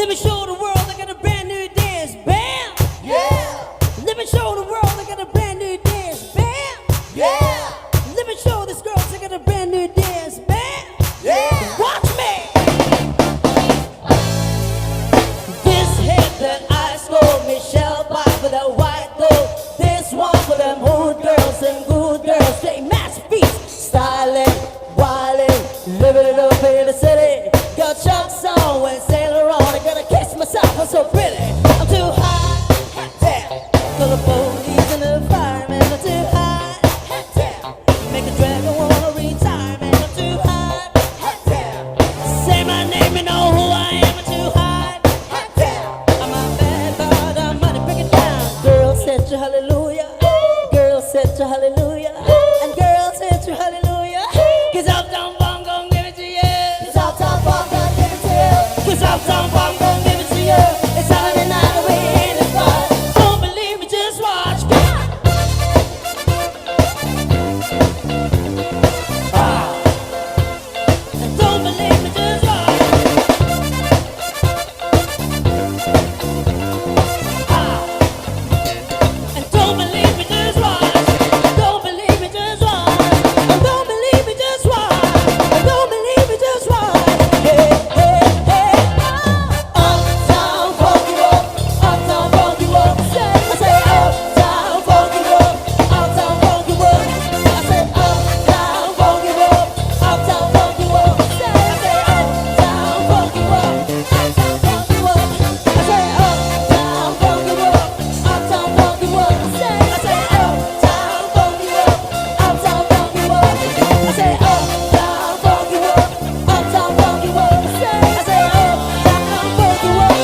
Let me show the world I got a brand new dance. Bam! Yeah! Let me show the world I got a brand new dance. Bam! Yeah! Let me show this girl I got a brand new dance. Bam! Yeah! Watch me! This hit that I scored Michelle Pike with a white gold. This one for them old girls and good girls. They masterpiece, styling, wilding, living it up in the city. Got Chuck's on when Sailor on. I gotta kiss myself, I'm so pretty. I'm too hot, damn. Call the police and the firemen. I'm too hot, damn. Make a dragon wanna retire, man. I'm too hot, damn. Say my name, you know who I am. I'm too hot, damn. I'm a bad bird, I'm money, break it down. Girl said you hallelujah. Girl said you hallelujah. And girl said you hallelujah. Cause Uptown Funk gon' give it to you. Cause Uptown Funk gon' give it to you. Cause Uptown Funk gon' give it to you. It's Saturday night, we in the spot. Don't believe me, just watch. Come on. And don't believe me, just watch. And don't believe me, just watch. Don't believe me, just watch. And don't believe me, just watch. And don't believe me, just watch. Hey, hey, hey. Uptown funky walk, uptown funky walk. I say uptown funky walk, uptown funky walk. I say uptown funky walk, uptown funky walk. I say uptown funky walk, uptown funky walk. I say uptown funky walk, uptown funky walk. I say uptown funky walk, uptown funky walk. I say uptown funky walk, uptown funky walk. I say uptown funky walk.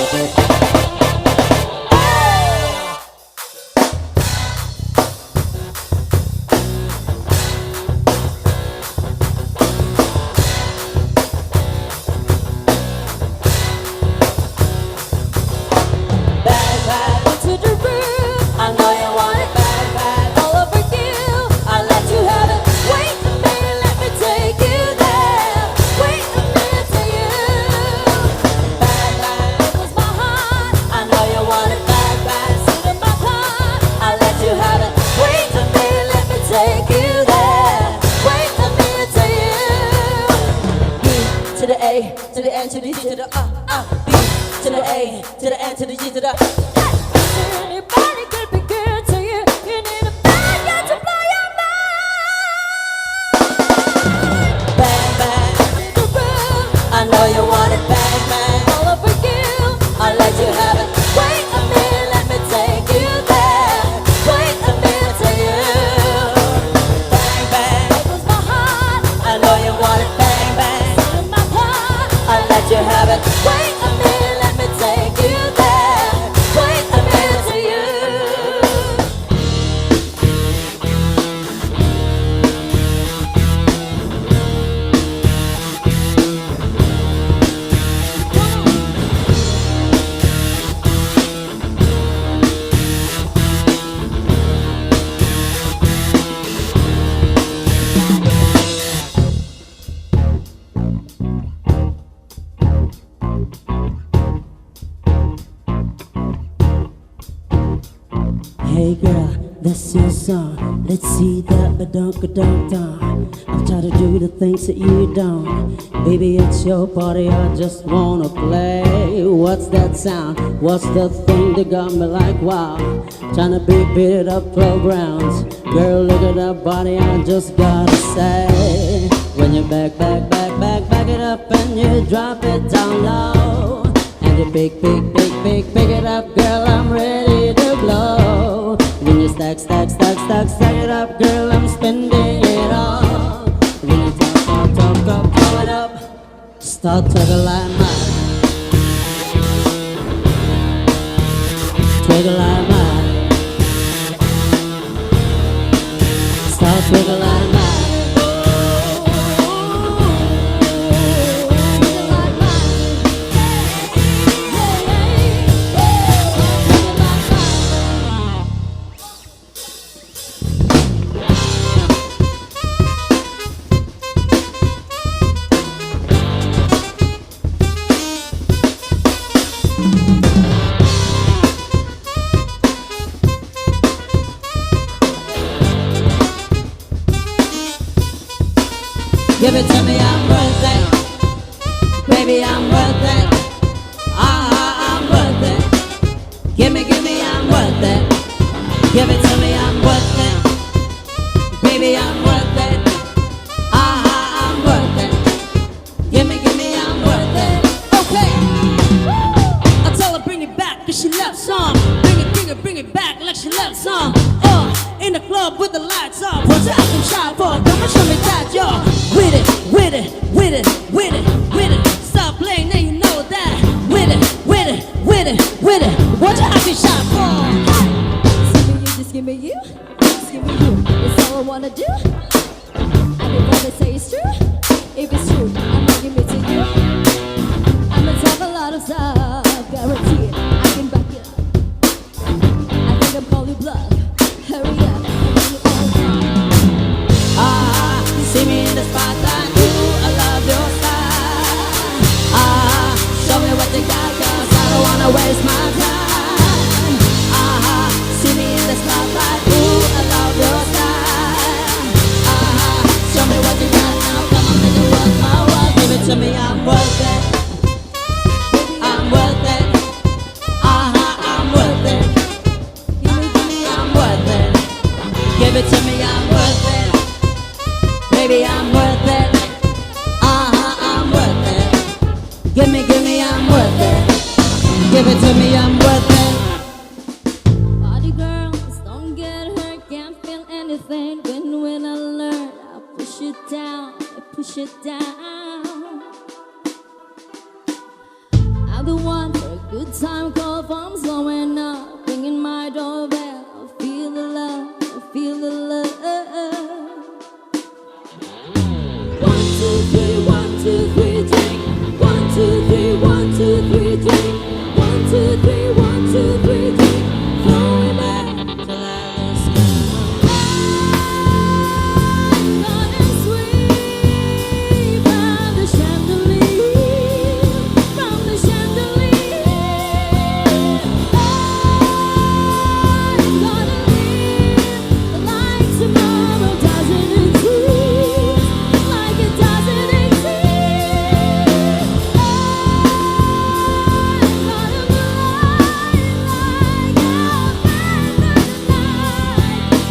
Bad, bad into the room. I know you want it bad, bad all over you. I'll let you have it. Wait a minute, let me take you there. Wait a minute to you. Bad, bad, it was my heart. I know you want it bad, bad. Sit in my car. I'll let you have it. Wait a minute, let me take you there. Wait a minute to you. B to the A to the N to the G to the B to the A to the N to the G to the. Anybody could be good to you. You need a bad guy to blow your mind. Bang bang in the room. I know you want it bang bang all over you. I'll let you have it. Wait a minute, let me take you there. Wait a minute to you. Bang bang, it was my heart. I know you want it bang bang. In my heart, I'll let you have it. Wait a minute, let me take you there. Wait a minute to you. Hey girl, that's your song. Let's see that ba-dunk-a-dunk-dunk. I'm trying to do the things that you don't. Baby, it's your party, I just wanna play. What's that sound? What's the thing that got me like wow? Trying to beat it up playgrounds. Girl, look at that body, I just gotta say. When you back it up and you drop it down low. And you pick it up, girl, I'm ready to blow. When you stack it up, girl, I'm spending it all. When you talk it up, start talking like mine. Twiggle like mine. Start twiggle like mine. Give it to me, I'm worth it. Baby, I'm worth it. I'm worth it. Give me, I'm worth it. Give it to me, I'm worth it. Baby, I'm worth it. I'm worth it. Give me, I'm worth it. Okay. I tell her bring it back, cause she loves some. Bring it back like she loves some. In the club with the lights off. What's up and shine for? Come and show me that you're with it, with it, with it, with it, with it. Stop playing, now you know that. With it, with it, with it, with it. What you have to shine for? Give me you, just give me you. It's all I wanna do. And if what they say is true, if it's true, I'ma give it to you. I'ma talk a lot of stuff, guarantee it. I can back it up. I think I'm calling bluff. Hurry up, and bring it all down. You see me in the spotlight. Ooh, I love your style. Show me what you got, 'cause I don't wanna waste my time. See me in the spotlight. Ooh, I love your style. Show me what you got now. Come on, make it worth my while. Give it to me, I'm worth it. I'm worth it. I'm worth it. Give me, I'm worth it. Give it to me, I'm worth it. Baby, I'm worth it. I'm worth it. Give me, I'm worth it. Give it to me, I'm worth it. Party girls, don't get hurt, can't feel anything. When I learn, I push it down, I push it down. I'm the one for a good time call, I'm slowing up, ringing my doorbell. I feel the love, I feel the love. 1, 2, 3, 1, 2, 3, drink. 1, 2, 3, 1, 2, 3, drink. 1, 2, 3, 1, 2, 3, drink. Flowing back till I lose running sweet from the chandelier, from the chandelier. I'm gonna live like tomorrow doesn't exist, like it doesn't exist. I'm gonna fly like a night,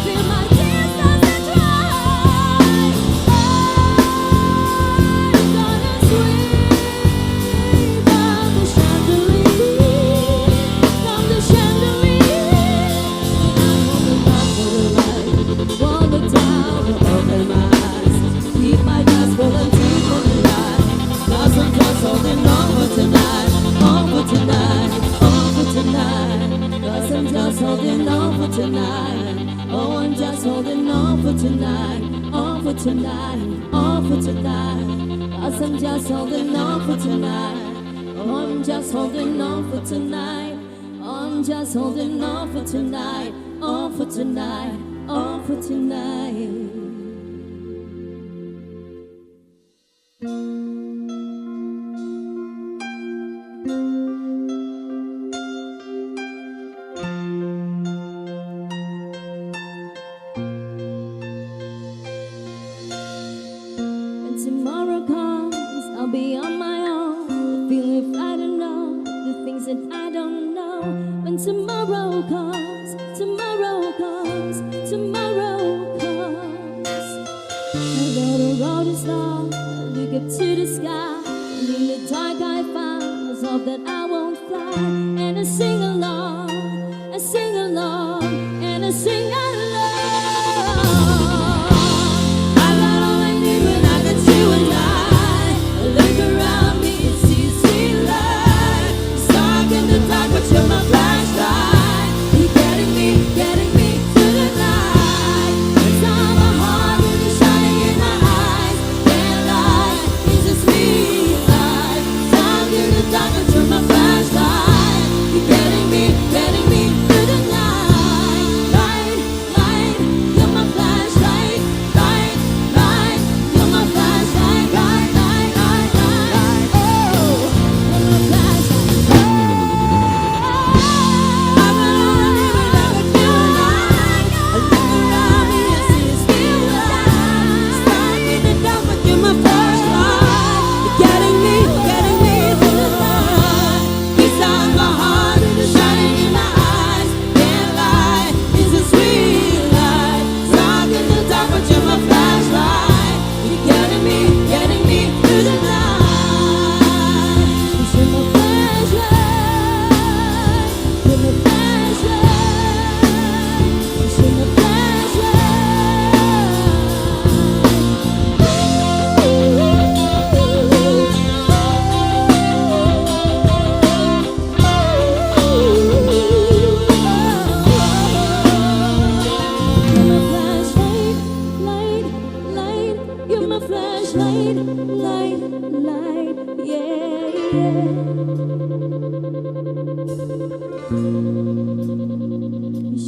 feel my tears doesn't dry. I'm gonna swing from the chandelier, from the chandelier. I'm holding on for the light, won't look down or open my eyes. Keep my glass full and deep in the light. 'Cause I'm just holding on for tonight, on for tonight, on for tonight. 'Cause I'm just holding on for tonight. Oh, I'm just holding on for tonight, on for tonight, on for tonight. 'Cause I'm just holding on for tonight. Oh, I'm just holding on for tonight. I'm just holding on for tonight, on for tonight, on for tonight. When tomorrow comes, I'll be on my own. Feeling if I don't know the things that I don't know. When tomorrow comes, tomorrow comes, tomorrow comes. I got a road to start, look up to the sky. And in the dark I find hope that I won't fly. And I sing along, I sing along, and I sing along. I got all I need when I got you and I look around me and see sweet light. It's dark in the dark, but you're my flashlight. You're getting me to the light. It's on my heart when you're shining in my eyes. And light is a sweet.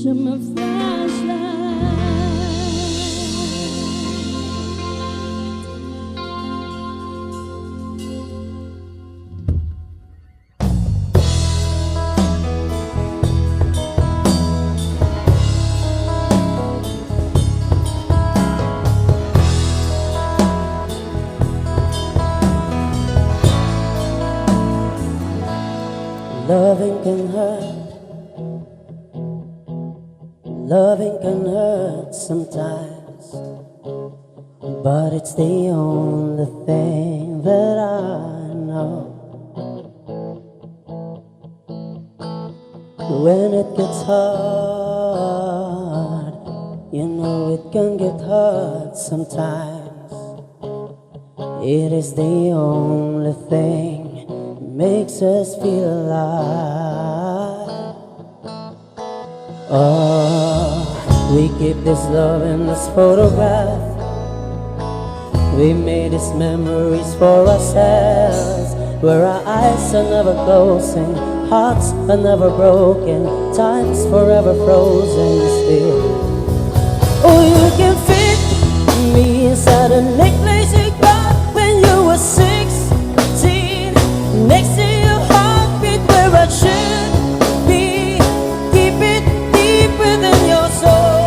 to my flashlight. Loving can hurt. Loving can hurt sometimes, but it's the only thing that I know. When it gets hard, you know it can get hard sometimes. It is the only thing makes us feel alive. Oh, we keep this love in this photograph. We made these memories for ourselves, where our eyes are never closing, hearts are never broken, time's forever frozen still. Oh, you can fit me inside a necklace you got when you were 16, next to your heartbeat where I should be. Keep it deep within your soul.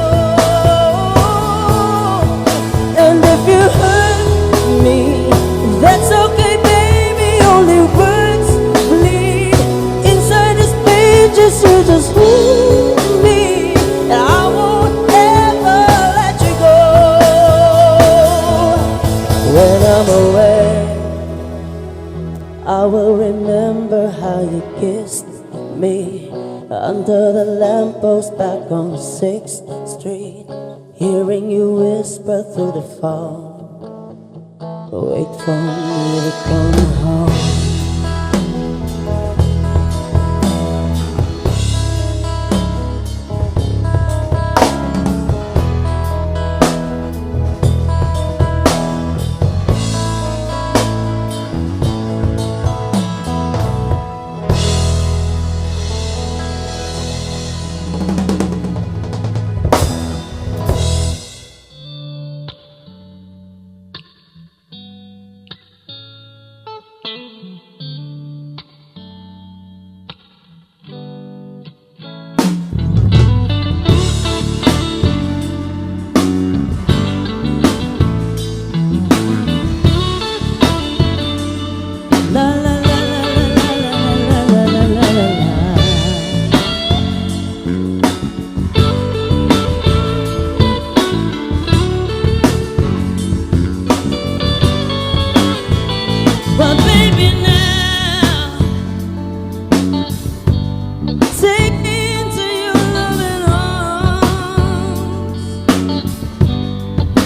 And if you hurt me, that's okay, baby. Only words bleed inside these pages. You just hold me, and I won't ever let you go. When I'm away, I will remember how you kissed me under the lamppost back on 6th Street, hearing you whisper through the phone, wait for me to come home. But baby, now take me into your loving arms,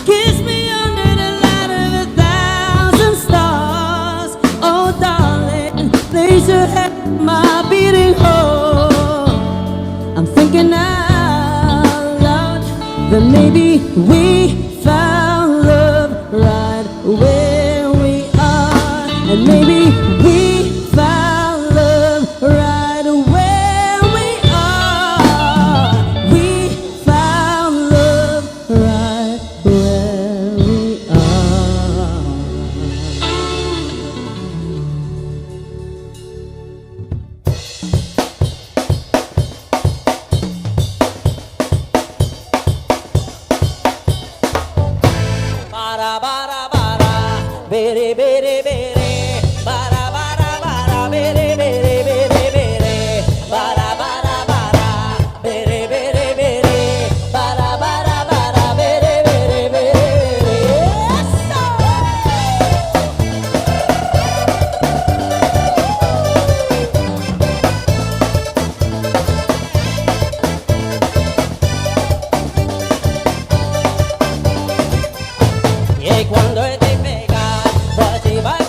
kiss me under the light of 1,000 stars. Oh darling, place your head on my beating heart. I'm thinking out loud that maybe we found love right where we are, and maybe we found love right where we are. We found love right where we are. Bara bara bara, bere bere bere, bara bara bara, bere bere bere bere, bara bara bara, bere bere bere, bara bara bara, bere bere bere. Yes, sir. E quando ti pega, poi ti vai a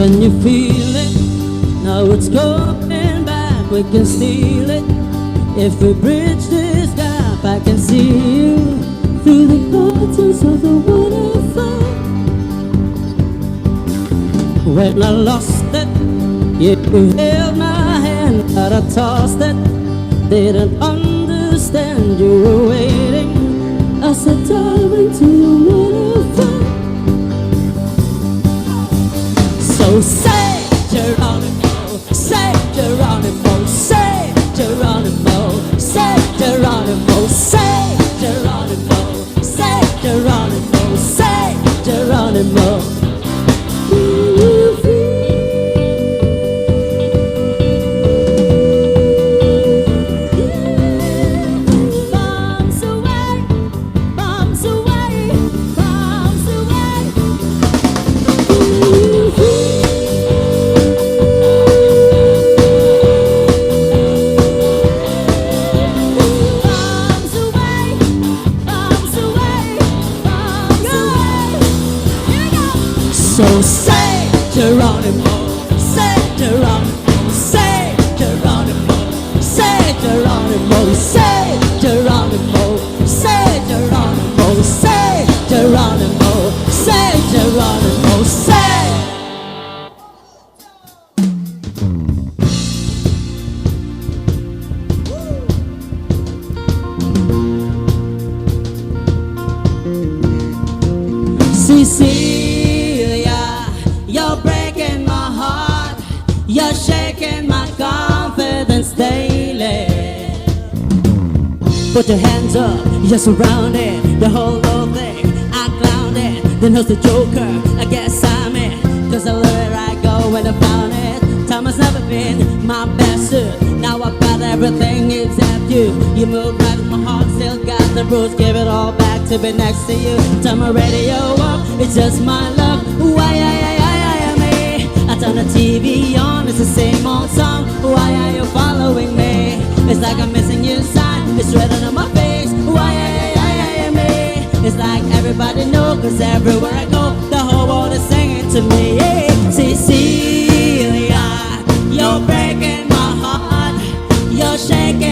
Can you feel it? Now it's coming back, we can steal it. If we bridge this gap, I can see you through the curtains of the waterfall. When I lost it, you held my hand, but I tossed it. Didn't understand you were waiting. I said, dive into the waterfall. So say Geronimo, say Geronimo, say Geronimo, say Geronimo, say Geronimo, say Geronimo, say Geronimo. Bombs away, bombs away, bombs away. Bombs away, bombs away, bombs away. Here we go. So say Geronimo, say Geronimo, say Geronimo, say Geronimo, say Geronimo, say Geronimo, say Geronimo, say Geronimo, say. Cecilia, you're breaking my heart. You're shaking my confidence daily. Put your hands up, you're surrounded. The whole thing, I clowned it. Then who's the joker? I guess I'm it. Cause everywhere I go when I found it. Time has never been my best suit. Now I've got everything except you. You move right in my heart, still got the bruise. Give it all back to be next to you. Turn my radio up, it's just my luck. Why, me? I turn the TV on, it's the same old song. Why are you following me? It's like I'm missing your sign, it's written on my face. Why, me? It's like everybody knows, cause everywhere I go, the whole world is singing to me. Yeah. Cecilia, you're breaking my heart. You're shaking